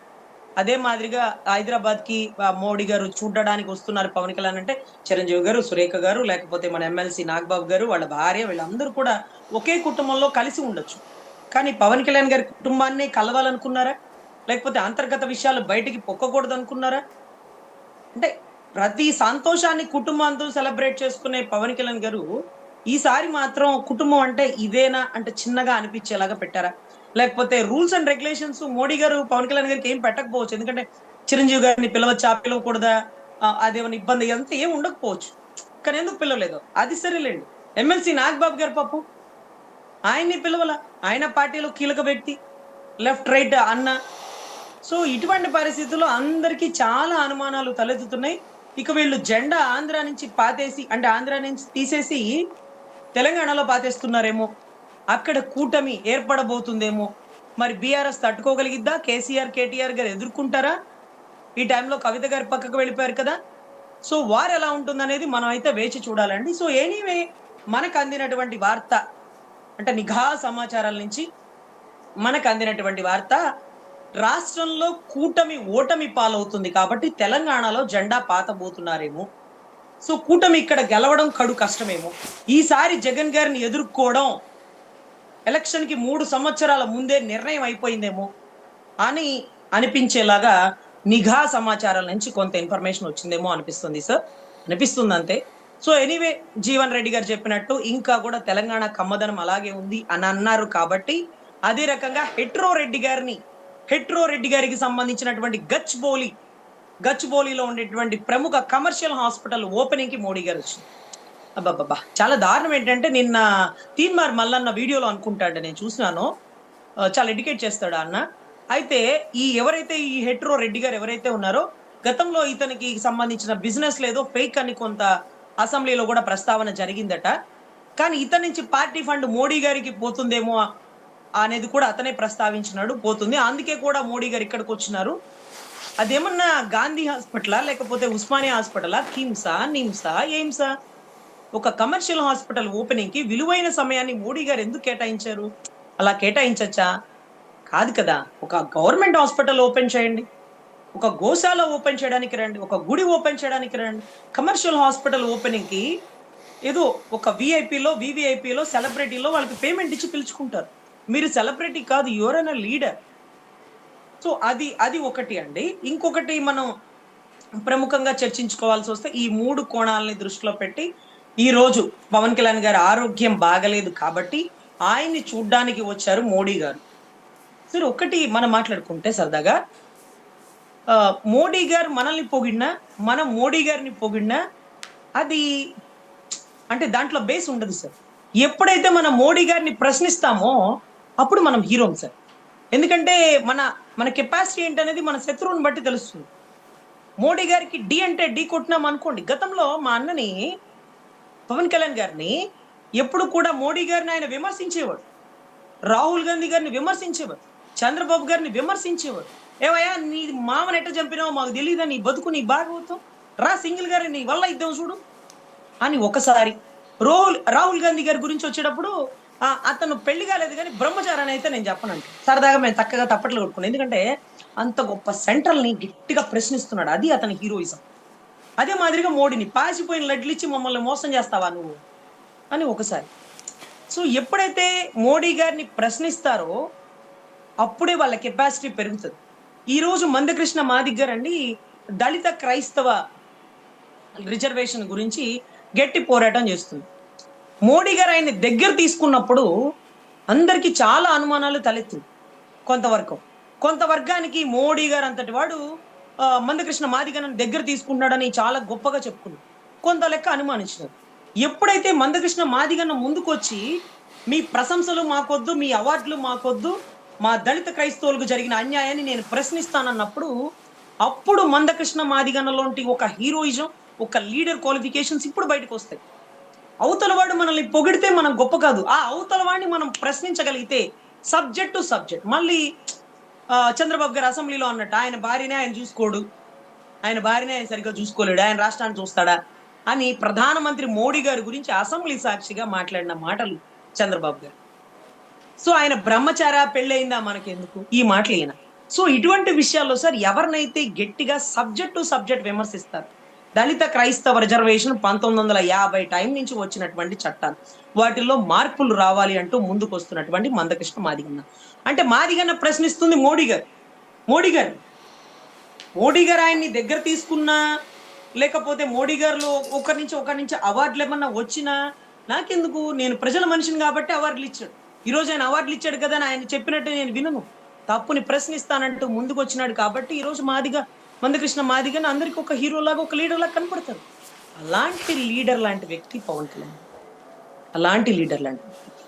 అదే మాదిరిగా హైదరాబాద్ కి మోడీ గారు చూడడానికి వస్తున్నారు పవన్ కళ్యాణ్ అంటే, చిరంజీవి గారు, సురేఖ గారు, లేకపోతే మన ఎమ్మెల్సీ నాగబాబు గారు, వాళ్ళ భార్య, వీళ్ళందరూ కూడా ఒకే కుటుంబంలో కలిసి ఉండొచ్చు. కానీ పవన్ కళ్యాణ్ గారి కుటుంబాన్ని కలవాలనుకున్నారా? లేకపోతే అంతర్గత విషయాలు బయటికి పొక్కకూడదు అనుకున్నారా? అంటే ప్రతి సంతోషాన్ని కుటుంబంతో సెలబ్రేట్ చేసుకునే పవన్ కళ్యాణ్ గారు ఈసారి మాత్రం కుటుంబం అంటే ఇదేనా అంటే చిన్నగా అనిపించేలాగా పెట్టారా? లేకపోతే రూల్స్ అండ్ రెగ్యులేషన్స్ మోడీ గారు పవన్ కళ్యాణ్ గారికి ఏం పెట్టకపోవచ్చు, ఎందుకంటే చిరంజీవి గారిని పిలవచ్చా పిలవకూడదా, అదేమైనా ఇబ్బంది అంతా ఏం ఉండకపోవచ్చు, కానీ ఎందుకు పిలవలేదు అది సరేలేండి. ఎమ్మెల్సీ నాగబాబు గారు పాపం ఆయన్ని పిలవల, ఆయన పార్టీలో కీలక వ్యక్తి, లెఫ్ట్ రైట్ అన్న. సో ఇటువంటి పరిస్థితుల్లో అందరికీ చాలా అనుమానాలు తలెత్తుతున్నాయి. ఇక వీళ్ళు జెండా ఆంధ్ర నుంచి పాతేసి, అంటే ఆంధ్ర నుంచి తీసేసి తెలంగాణలో పాతేస్తున్నారేమో, అక్కడ కూటమి ఏర్పడబోతుందేమో. మరి బీఆర్ఎస్ తట్టుకోగలిగిద్దా? కేసీఆర్ కేటీఆర్ గారు ఎదుర్కొంటారా? ఈ టైంలో కవిత గారి పక్కకు వెళ్ళిపోయారు కదా. సో వారు ఎలా ఉంటుందనేది మనం అయితే వేచి చూడాలండి. సో ఎనీవే మనకు అందినటువంటి వార్త, అంటే నిఘా సమాచారాల నుంచి మనకు అందినటువంటి వార్త, రాష్ట్రంలో కూటమి ఓటమి పాలవుతుంది కాబట్టి తెలంగాణలో జెండా పాతబోతున్నారేమో. సో కూటమి ఇక్కడ గెలవడం కడు కష్టమేమో. ఈసారి జగన్ గారిని ఎదుర్కోవడం ఎలక్షన్ కి 3 సంవత్సరాల ముందే నిర్ణయం అయిపోయిందేమో అని అనిపించేలాగా నిఘా సమాచారాల నుంచి కొంత ఇన్ఫర్మేషన్ వచ్చిందేమో అనిపిస్తుంది సార్, అనిపిస్తుంది అంతే. సో ఎనీవే, జీవన్ రెడ్డి గారు చెప్పినట్టు ఇంకా కూడా తెలంగాణ కమ్మదనం అలాగే ఉంది అని అన్నారు కాబట్టి అదే రకంగా హెట్రో రెడ్డి గారికి సంబంధించినటువంటి గచ్చిబౌలిలో ఉండేటువంటి ప్రముఖ కమర్షియల్ హాస్పిటల్ ఓపెనింగ్ కి మోడీ గారు వచ్చింది. అబ్బాబ్బా, చాలా దారుణం ఏంటంటే నిన్న తీన్మార్ మల్లన్న వీడియోలో అనుకుంటాడు, నేను చూసినాను, చాలా ఎడ్యుకేట్ చేస్తాడు అన్న. అయితే ఎవరైతే ఈ హెట్రో రెడ్డి గారు ఎవరైతే ఉన్నారో గతంలో ఇతనికి సంబంధించిన బిజినెస్ లేదో ఫేక్ అని కొంత అసెంబ్లీలో కూడా ప్రస్తావన జరిగిందట. కానీ ఇతని నుంచి పార్టీ ఫండ్ మోడీ గారికి పోతుందేమో అనేది కూడా అతనే ప్రస్తావించినాడు, పోతుంది. అందుకే కూడా మోడీ గారు ఇక్కడికి వచ్చినారు. అదేమన్నా గాంధీ హాస్పిటలా, లేకపోతే ఉస్మానియా హాస్పిటలా, నిమ్సా, ఎయిమ్సా? ఒక కమర్షియల్ హాస్పిటల్ ఓపెనింగ్ కి విలువైన సమయాన్ని మోడీ గారు ఎందుకు కేటాయించారు? అలా కేటాయించచ్చా? కాదు కదా. ఒక గవర్నమెంట్ హాస్పిటల్ ఓపెన్ చేయండి, ఒక గోశాల ఓపెన్ చేయడానికి రండి, ఒక గుడి ఓపెన్ చేయడానికి రండి. కమర్షియల్ హాస్పిటల్ ఓపెనింగ్ కి ఏదో ఒక వివిఐపిలో సెలబ్రిటీలో వాళ్ళకి పేమెంట్ ఇచ్చి పిలుచుకుంటారు. మీరు సెలబ్రిటీ కాదు, ఎవరైనా లీడర్. సో అది ఒకటి అండి. ఇంకొకటి మనం ప్రముఖంగా చర్చించుకోవాల్సి వస్తే ఈ 3 కోణాలని దృష్టిలో పెట్టి ఈ రోజు పవన్ కళ్యాణ్ గారి ఆరోగ్యం బాగలేదు కాబట్టి ఆయన్ని చూడ్డానికి వచ్చారు మోడీ గారు. సరే, ఒకటి మనం మాట్లాడుకుంటే సరదాగా, మోడీ గారు మనల్ని పొగిడినా, మనం మోడీ గారిని పొగిడినా అది అంటే దాంట్లో బేస్ ఉండదు సార్. ఎప్పుడైతే మనం మోడీ గారిని ప్రశ్నిస్తామో అప్పుడు మనం హీరోం సార్. ఎందుకంటే మన కెపాసిటీ ఏంటనేది మన శత్రువుని బట్టి తెలుస్తుంది. మోడీ గారికి డి అంటే డి కొట్టినాం అనుకోండి. గతంలో మా అన్నని పవన్ కళ్యాణ్ గారిని ఎప్పుడు కూడా మోడీ గారిని ఆయన విమర్శించేవాడు, రాహుల్ గాంధీ గారిని విమర్శించేవాడు, చంద్రబాబు గారిని విమర్శించేవాడు. ఏవయ్యా, నీ మామని ఎట్ట చంపినావో మాకు తెలియదా, నీ బతుకు నీ భాగవతం రా, సింగిల్ గారి నీ వల్ల ఇద్దాం చూడు అని ఒకసారి. రాహుల్ గాంధీ గారి గురించి వచ్చేటప్పుడు అతను పెళ్లి కాలేదు కానీ బ్రహ్మచారాన్ని అయితే నేను చెప్పనంటే సరదాగా మేము చక్కగా తప్పట్లు కొట్టుకున్నాం. ఎందుకంటే అంత గొప్ప సెంట్రల్ ని గట్టిగా ప్రశ్నిస్తున్నాడు, అది అతని హీరోయిజం. అదే మాదిరిగా మోడీని పాసిపోయిన లడ్లు ఇచ్చి మమ్మల్ని మోసం చేస్తావా నువ్వు అని ఒకసారి. సో ఎప్పుడైతే మోడీ గారిని ప్రశ్నిస్తారో అప్పుడే వాళ్ళ కెపాసిటీ పెరుగుతుంది. ఈ రోజు మందకృష్ణ మాదిగ గారు అండి దళిత క్రైస్తవ రిజర్వేషన్ గురించి గట్టి పోరాటం చేస్తుంది. మోడీ గారు ఆయన్ని దగ్గర తీసుకున్నప్పుడు అందరికీ చాలా అనుమానాలు తలెత్తింది. కొంత వర్గానికి మోడీ గారు అంతటి వాడు మందకృష్ణ మాదిగను దగ్గర తీసుకుంటున్నాడని చాలా గొప్పగా చెప్పుకున్నాడు. కొంత లెక్క అనుమానించినారు. ఎప్పుడైతే మందకృష్ణ మాదిగన్న ముందుకొచ్చి మీ ప్రశంసలు మాకొద్దు, మీ అవార్డులు మాకొద్దు, మా దళిత క్రైస్తవులకు జరిగిన అన్యాయాన్ని నేను ప్రశ్నిస్తానన్నప్పుడు అప్పుడు మందకృష్ణ మాదిగన్నలోంటి ఒక హీరోయిజం, ఒక లీడర్ క్వాలిఫికేషన్స్ ఇప్పుడు బయటకు వస్తాయి. అవతలవాడు మనల్ని పొగిడితే మనం గొప్ప కాదు, ఆ అవతలవాడిని మనం ప్రశ్నించగలిగితే సబ్జెక్ట్ టు సబ్జెక్ట్. మళ్ళీ చంద్రబాబు గారు అసెంబ్లీలో అన్నట్టు ఆయన భార్యనే ఆయన చూసుకోడు, ఆయన భార్యనే ఆయన సరిగ్గా చూసుకోలేడు, ఆయన రాష్ట్రాన్ని చూస్తాడా అని ప్రధానమంత్రి మోడీ గారి గురించి అసెంబ్లీ సాక్షిగా మాట్లాడిన మాటలు చంద్రబాబు గారు. సో ఆయన బ్రహ్మచార పెళ్ళయిందా మనకెందుకు, ఈ మాటలు ఈయన. సో ఇటువంటి విషయాల్లో సార్ ఎవరినైతే గట్టిగా సబ్జెక్ట్ టు సబ్జెక్ట్ విమర్శిస్తారు, దళిత క్రైస్తవ రిజర్వేషన్ 1950 టైం నుంచి వచ్చినటువంటి చట్టాలు, వాటిల్లో మార్పులు రావాలి అంటూ ముందుకు వస్తున్నటువంటి మందకృష్ణ మాదిగన్న. అంటే మాదిగన్న ప్రశ్నిస్తుంది మోడీ గారు ఆయన్ని దగ్గర తీసుకున్నా, లేకపోతే మోడీ గారిలో ఒకరి నుంచి అవార్డులు ఏమన్నా వచ్చినా నాకెందుకు, నేను ప్రజల మనిషిని కాబట్టి అవార్డులు ఇచ్చాడు. ఈ రోజు ఆయన అవార్డులు ఇచ్చాడు కదా అని ఆయన చెప్పినట్టు నేను వినను, తప్పుని ప్రశ్నిస్తానంటూ ముందుకు వచ్చినాడు కాబట్టి ఈ రోజు మందకృష్ణ మాదిగని అందరికి ఒక హీరో లాగా, ఒక లీడర్ లాగా కనపడతారు. అలాంటి లీడర్ లాంటి వ్యక్తి పవన్ కళ్యాణ్.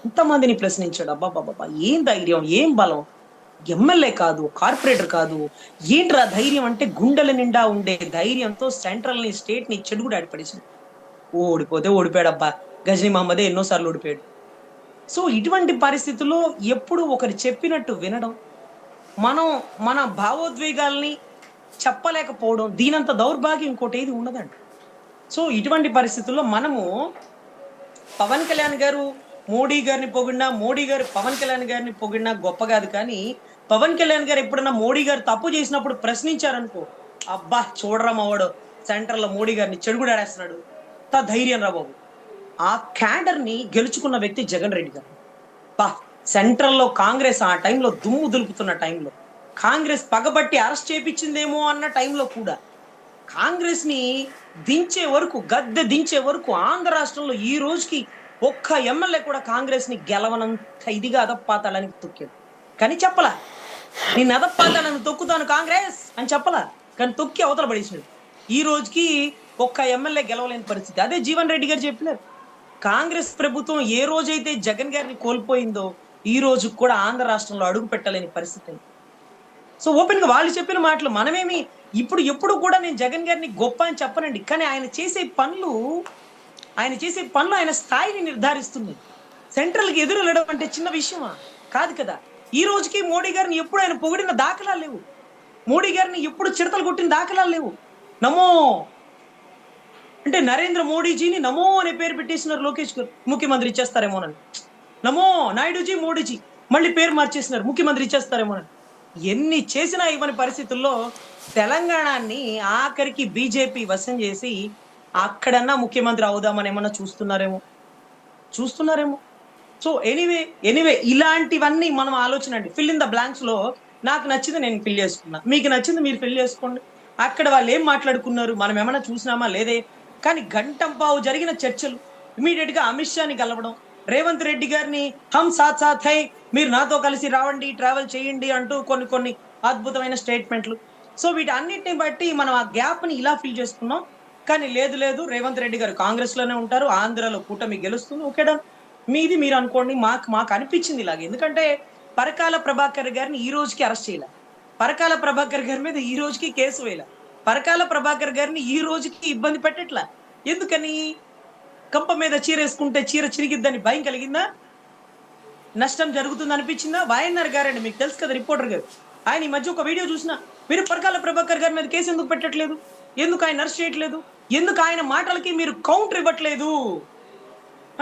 ఎంతమందిని ప్రశ్నించాడు, అబ్బాబాబా, ఏం ధైర్యం, ఏం బలం. ఎమ్మెల్యే కాదు, కార్పొరేటర్ కాదు, ఏంట్రా ధైర్యం అంటే గుండెల నిండా ఉండే ధైర్యంతో సెంట్రల్ ని, స్టేట్ ని చెడుగుడు ఆడిపడేసింది. ఓడిపోతే ఓడిపోయాడు అబ్బా, గజనీ మహమ్మదే ఎన్నోసార్లు ఓడిపోయాడు. సో ఇటువంటి పరిస్థితుల్లో ఎప్పుడు ఒకరు చెప్పినట్టు వినడం, మన భావోద్వేగాల్ని చెప్పలేకపోవడం, దీనంత దౌర్భాగ్యం ఇంకోటి ఏది ఉండదండి. సో ఇటువంటి పరిస్థితుల్లో మనము పవన్ కళ్యాణ్ గారు మోడీ గారిని పొగిడినా, మోడీ గారు పవన్ కళ్యాణ్ గారిని పొగిడినా గొప్ప కాదు. కానీ పవన్ కళ్యాణ్ గారు ఎప్పుడన్నా మోడీ గారు తప్పు చేసినప్పుడు ప్రశ్నించారనుకో, అబ్బా చూడరా మావాడు సెంటర్లో మోడీ గారిని చెడుగుడాడేస్తున్నాడు, ధైర్యం రా బాబు. ఆ క్యాడర్ ని గెలుచుకున్న వ్యక్తి జగన్ రెడ్డి గారు. సెంట్రల్లో కాంగ్రెస్ ఆ టైంలో దుమ్ము దులుపుతున్న టైంలో కాంగ్రెస్ పగబట్టి అరెస్ట్ చేపించిందేమో అన్న టైంలో కూడా కాంగ్రెస్ ని దించే వరకు, గద్దె దించే వరకు ఆంధ్ర రాష్ట్రంలో ఈ రోజుకి ఒక్క ఎమ్మెల్యే కూడా కాంగ్రెస్ ని గెలవనంత ఇదిగా అదపాతాలని తొక్కాడు. కానీ చెప్పలా, నేను అదపాతాలను తొక్కుతాను కాంగ్రెస్ అని చెప్పలా, కానీ తొక్కి అవతల పడేసాడు. ఈ రోజుకి ఒక్క ఎమ్మెల్యే గెలవలేని పరిస్థితి. అదే జీవన్ రెడ్డి గారు చెప్పినారు, కాంగ్రెస్ ప్రభుత్వం ఏ రోజైతే జగన్ గారిని కోల్పోయిందో ఈ రోజు కూడా ఆంధ్ర రాష్ట్రంలో అడుగు పెట్టలేని పరిస్థితి. సో ఓపెన్ గా వాళ్ళు చెప్పిన మాటలు మనమేమి ఎప్పుడు కూడా నేను జగన్ గారిని గొప్ప అని చెప్పనండి, కానీ ఆయన చేసే పనులు ఆయన స్థాయిని నిర్ధారిస్తున్నాయి. సెంట్రల్కి ఎదురు వెళ్ళడం అంటే చిన్న విషయమా? కాదు కదా. ఈ రోజుకి మోడీ గారిని ఎప్పుడు ఆయన పొగిడిన దాఖలాలు లేవు, మోడీ గారిని ఎప్పుడు చిడతలు కొట్టిన దాఖలాలు లేవు. నమో అంటే నరేంద్ర మోడీజీని నమో అనే పేరు పెట్టేసినారు లోకేష్ గారు, ముఖ్యమంత్రి ఇచ్చేస్తారేమోనని. నమో నాయుడుజీ మోడీజీ మళ్ళీ పేరు మార్చేసినారు, ముఖ్యమంత్రి ఇచ్చేస్తారేమోనని. ఎన్ని చేసినా ఇవ్వని పరిస్థితుల్లో తెలంగాణని ఆఖరికి బీజేపీ వశం చేసి అక్కడన్నా ముఖ్యమంత్రి అవుదామని ఏమన్నా చూస్తున్నారేమో. సో ఎనీవే ఇలాంటివన్నీ మనం ఆలోచన అండి. ఫిల్ ఇన్ ద బ్లాంక్స్ లో నాకు నచ్చింది నేను ఫిల్ చేసుకున్నా, మీకు నచ్చింది మీరు ఫిల్ చేసుకోండి. అక్కడ వాళ్ళు ఏం మాట్లాడుకున్నారు మనం ఏమైనా చూసినామా లేదే. కానీ గంటంపావు జరిగిన చర్చలు, ఇమీడియట్ గా అమిత్ షాని కలవడం, రేవంత్ రెడ్డి గారిని హమ్ సాత్ సాత్ హై, మీరు నాతో కలిసి రావండి, ట్రావెల్ చేయండి అంటూ కొన్ని అద్భుతమైన స్టేట్మెంట్లు. సో వీటన్నిటిని బట్టి మనం ఆ గ్యాప్ ని ఇలా ఫిల్ చేసుకున్నాం. కానీ లేదు రేవంత్ రెడ్డి గారు కాంగ్రెస్ లోనే ఉంటారు, ఆంధ్రలో కూటమి గెలుస్తుంది, ఓకేడా మీది మీరు అనుకోండి. మాకు అనిపించింది ఇలాగే. ఎందుకంటే పరకాల ప్రభాకర్ గారిని ఈ రోజుకి అరెస్ట్ చేయలే, పరకాల ప్రభాకర్ గారి మీద ఈ రోజుకి కేసు వేయలే, పరకాల ప్రభాకర్ గారిని ఈ రోజుకి ఇబ్బంది పెట్టట్లా. ఎందుకని? కంప మీద చీర వేసుకుంటే చీర చిరిగిద్దని భయం కలిగిందా? నష్టం జరుగుతుంది అనిపించిందా? వైఎన్ఆర్ గారండి, మీకు తెలుసు కదా రిపోర్టర్ గారు, ఆయన ఈ మధ్య ఒక వీడియో చూసిన, మీరు పరకాల ప్రభాకర్ గారి మీద కేసు ఎందుకు పెట్టట్లేదు, ఎందుకు ఆయన అరెస్ట్ చేయట్లేదు, ఎందుకు ఆయన మాటలకి మీరు కౌంటర్ ఇవ్వట్లేదు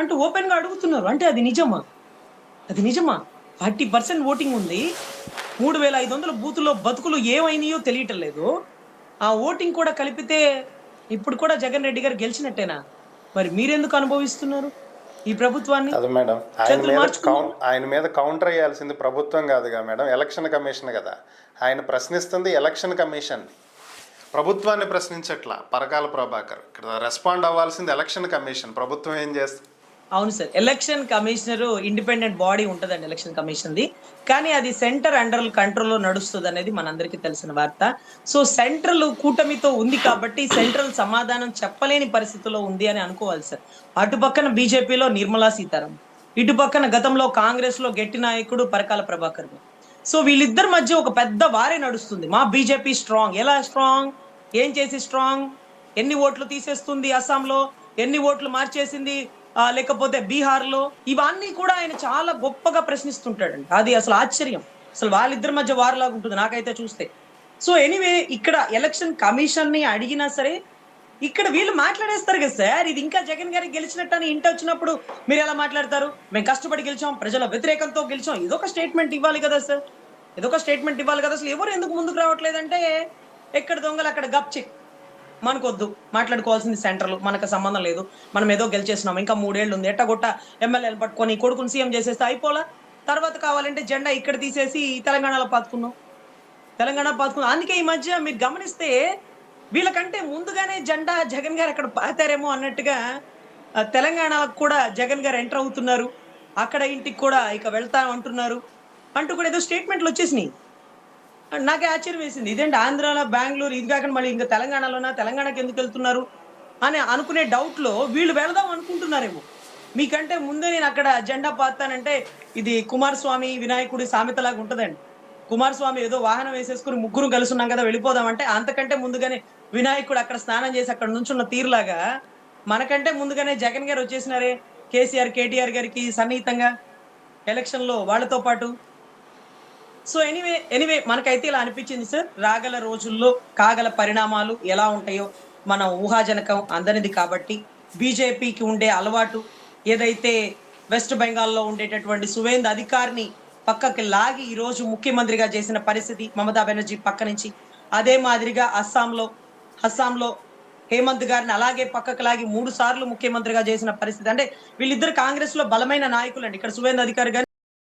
అంటూ ఓపెన్ గా అడుగుతున్నారు. అంటే అది నిజమా? 40% ఓటింగ్ ఉంది, 3500 బూతుల్లో బతుకులు ఏమైనాయో తెలియటం లేదు. ఆ ఓటింగ్ కూడా కలిపితే ఇప్పుడు కూడా జగన్ రెడ్డి గారు గెలిచినట్టేనా? మరి మీరెందుకు అనుభవిస్తున్నారు ఈ ప్రభుత్వాన్ని? అది మేడం, ఆయన మీద కౌంటర్ అయ్యాల్సింది ప్రభుత్వం కాదుగా మేడం, ఎలక్షన్ కమిషన్ కదా. ఆయన ప్రశ్నిస్తుంది ఎలక్షన్ కమిషన్, ప్రభుత్వాన్ని ప్రశ్నించట్లా పరకాల ప్రభాకర్. ఇక్కడ రెస్పాండ్ అవ్వాల్సింది ఎలక్షన్ కమిషన్, ప్రభుత్వం ఏం చేస్తుంది? అవును sir, election commissioner independent body ఉంటుందండి ఎలక్షన్ కమిషన్ది, కానీ అది సెంటర్ అండర్ కంట్రోల్లో నడుస్తుంది అనేది మనందరికీ తెలిసిన వార్త. సో సెంట్రల్ కూటమితో ఉంది కాబట్టి సెంట్రల్ సమాధానం చెప్పలేని పరిస్థితిలో ఉంది అని అనుకోవాలి సార్. అటు పక్కన బీజేపీలో నిర్మలా సీతారామన్, ఇటు పక్కన గతంలో కాంగ్రెస్ లో గట్టి నాయకుడు పరకాల ప్రభాకర్. సో వీళ్ళిద్దరి మధ్య ఒక పెద్ద వారే నడుస్తుంది. మా బీజేపీ స్ట్రాంగ్, ఎలా స్ట్రాంగ్, ఏం చేసి స్ట్రాంగ్, ఎన్ని ఓట్లు తీసేస్తుంది అస్సాంలో, ఎన్ని ఓట్లు మార్చేసింది లేకపోతే బీహార్లో, ఇవన్నీ కూడా ఆయన చాలా గొప్పగా ప్రశ్నిస్తుంటాడండి. అది అసలు ఆశ్చర్యం, అసలు వాళ్ళిద్దరి మధ్య వారిలాగా ఉంటుంది నాకైతే చూస్తే. సో ఎనీవే ఇక్కడ ఎలక్షన్ కమిషన్ ని అడిగినా సరే ఇక్కడ వీళ్ళు మాట్లాడేస్తారు కదా సార్, ఇది ఇంకా జగన్ గారికి గెలిచినట్టు అని ఇంటి వచ్చినప్పుడు మీరు ఎలా మాట్లాడతారు, మేము కష్టపడి గెలిచాం, ప్రజల వ్యతిరేకంతో గెలిచాం, ఇదొక స్టేట్మెంట్ ఇవ్వాలి కదా సార్, అసలు ఎవరు ఎందుకు ముందుకు రావట్లేదంటే ఎక్కడ దొంగలు అక్కడ గప్ చెక్, మనకొద్దు, మాట్లాడుకోవాల్సింది సెంట్రల్, మనకు సంబంధం లేదు, మనం ఏదో గెలిచేసినాం, ఇంకా 3 ఏళ్ళు ఉంది, ఎట్టగొట్ట ఎమ్మెల్యేలు పట్టుకొని కొడుకుని సీఎం చేసేస్తే అయిపోలా, తర్వాత కావాలంటే జెండా ఇక్కడ తీసేసి తెలంగాణ పాతుకున్నాం. అందుకే ఈ మధ్య మీరు గమనిస్తే వీళ్ళకంటే ముందుగానే జెండా జగన్ గారు అక్కడ పాతారేమో అన్నట్టుగా తెలంగాణకు కూడా జగన్ గారు ఎంటర్ అవుతున్నారు, అక్కడ ఇంటికి కూడా ఇక వెళ్తా అంటున్నారు అంటూ కూడా ఏదో స్టేట్మెంట్లు వచ్చేసినాయి. నాకే ఆశ్చర్యం వేసింది, ఇదేంటి ఆంధ్రాలో బెంగళూరు, ఇది కాకుండా మళ్ళీ ఇంకా తెలంగాణకి ఎందుకు వెళ్తున్నారు అని అనుకునే డౌట్ లో వీళ్ళు వెళదాం అనుకుంటున్నారేమో. మీకంటే ముందే నేను అక్కడ జెండా పాతానంటే ఇది కుమారస్వామి వినాయకుడి సామెతలాగా ఉంటదండి. కుమారస్వామి ఏదో వాహనం వేసేసుకుని ముగ్గురు కలిసి ఉన్నాం కదా వెళ్ళిపోదామంటే, అంతకంటే ముందుగానే వినాయకుడు అక్కడ స్నానం చేసి అక్కడ నుంచున్న తీరులాగా మనకంటే ముందుగానే జగన్ గారు వచ్చేసినారే కేసీఆర్ కేటీఆర్ గారికి సన్నిహితంగా ఎలక్షన్ లో వాళ్ళతో పాటు. సో ఎనీవే మనకైతే ఇలా అనిపించింది సార్, రాగల రోజుల్లో కాగల పరిణామాలు ఎలా ఉంటాయో మనం ఊహాజనకం అందనిది కాబట్టి బీజేపీకి ఉండే అలవాటు ఏదైతే వెస్ట్ బెంగాల్లో ఉండేటటువంటి సువేంద్ అధికారిని పక్కకి లాగి ఈరోజు ముఖ్యమంత్రిగా చేసిన పరిస్థితి మమతా బెనర్జీ పక్క నుంచి, అదే మాదిరిగా అస్సాంలో హేమంత్ గారిని అలాగే పక్కకు లాగి 3 సార్లు ముఖ్యమంత్రిగా చేసిన పరిస్థితి. అంటే వీళ్ళిద్దరు కాంగ్రెస్ లో బలమైన నాయకులు అండి. ఇక్కడ సువేంద్ అధికారి గారిని